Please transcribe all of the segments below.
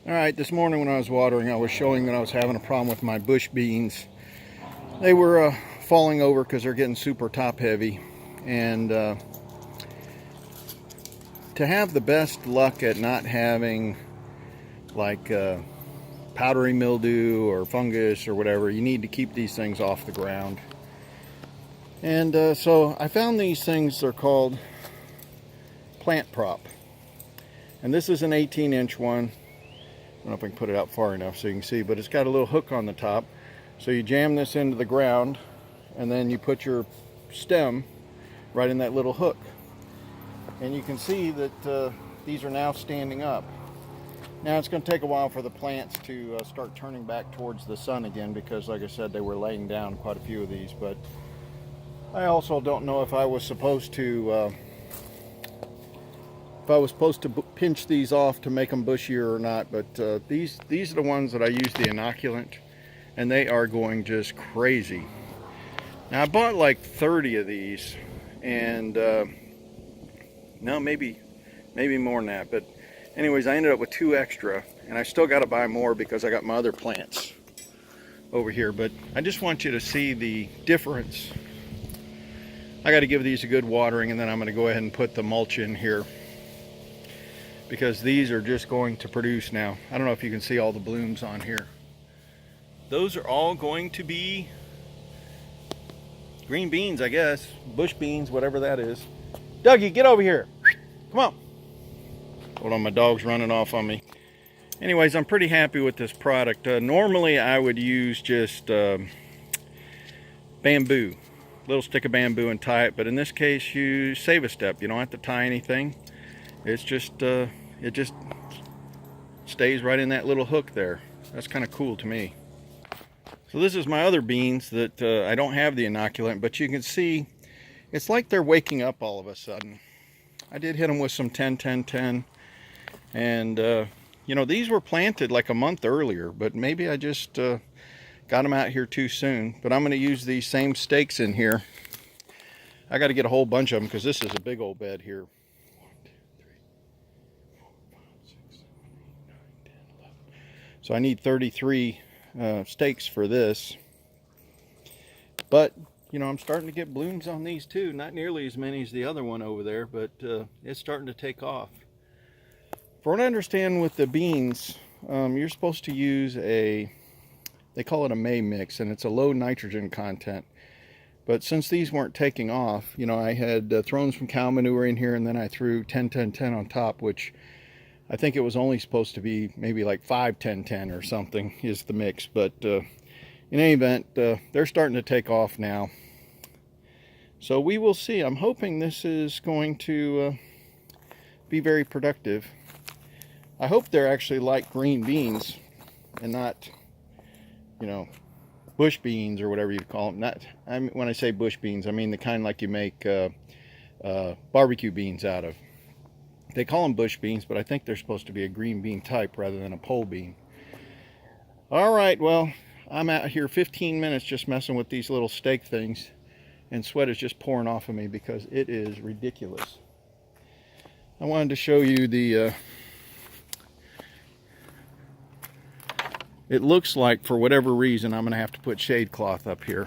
All right, this morning when I was watering, I was showing that I was having a problem with my bush beans. They were falling over because they're getting super top heavy. And to have the best luck at not having like powdery mildew or fungus or whatever, you need to keep these things off the ground. And so I found these things. They're called Plant Prop. And this is an 18-inch one. I don't know if I can put it out far enough so you can see, but it's got a little hook on the top. So you jam this into the ground, and then you put your stem right in that little hook. And you can see that these are now standing up. Now it's going to take a while for the plants to start turning back towards the sun again, because like I said, they were laying down quite a few of these. But I also don't know if I was supposed to pinch these off to make them bushier or not, but these are the ones that I use the inoculant, and they are going just crazy. Now I bought like 30 of these, and no, maybe more than that, but anyways, I ended up with 2 extra, and I still got to buy more because I got my other plants over here. But I just want you to see the difference. I got to give these a good watering, and then I'm going to go ahead and put the mulch in here, because these are just going to produce now. I don't know if you can see all the blooms on here. Those are all going to be green beans, I guess. Bush beans, whatever that is. Dougie, get over here. Come on. Hold on, my dog's running off on me. Anyways, I'm pretty happy with this product. Normally I would use just bamboo. Little stick of bamboo and tie it, but in this case you save a step. You don't have to tie anything. It's just it just stays right in that little hook there. That's kind of cool to me. So this is my other beans that I don't have the inoculant, but you can see it's like they're waking up all of a sudden. I did hit them with some 10-10-10, and you know, these were planted like a month earlier, but maybe I just got them out here too soon. But I'm going to use these same stakes in here. I got to get a whole bunch of them because this is a big old bed here. So I need 33 stakes for this. But, you know, I'm starting to get blooms on these too. Not nearly as many as the other one over there, but it's starting to take off. For what I understand with the beans, you're supposed to use they call it a May mix, and it's a low nitrogen content. But since these weren't taking off, you know, I had thrown some cow manure in here, and then I threw 10-10-10 on top, which I think it was only supposed to be maybe like 5-10-10 or something is the mix. But in any event, they're starting to take off now. So we will see. I'm hoping this is going to be very productive. I hope they're actually like green beans and not, you know, bush beans or whatever you call them. When I say bush beans, I mean the kind like you make barbecue beans out of. They call them bush beans, but I think they're supposed to be a green bean type rather than a pole bean. All right, well, I'm out here 15 minutes just messing with these little stake things, and sweat is just pouring off of me because it is ridiculous. I wanted to show you the it looks like, for whatever reason, I'm going to have to put shade cloth up here.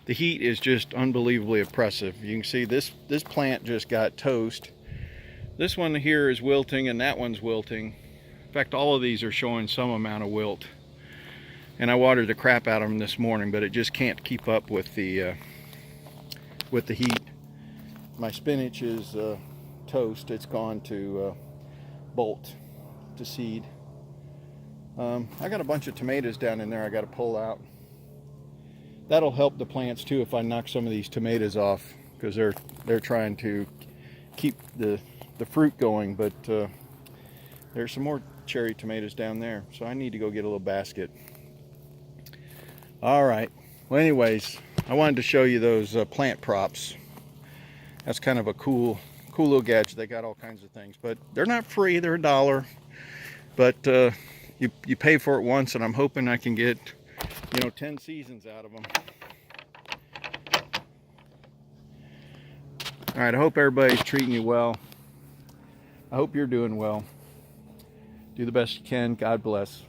The heat is just unbelievably oppressive. You can see this plant just got toast. This one here is wilting, and that one's wilting. In fact, all of these are showing some amount of wilt. And I watered the crap out of them this morning, but it just can't keep up with the heat. My spinach is toast. It's gone to bolt, to seed. I got a bunch of tomatoes down in there I got to pull out. That'll help the plants too if I knock some of these tomatoes off, because they're trying to keep the fruit going. But there's some more cherry tomatoes down there, so I need to go get a little basket. All right, well, anyways, I wanted to show you those plant props. That's kind of a cool little gadget. They got all kinds of things, but they're not free. They're $1, but you pay for it once, and I'm hoping I can get, you know, 10 seasons out of them. All right, I hope everybody's treating you well. I hope you're doing well. Do the best you can. God bless.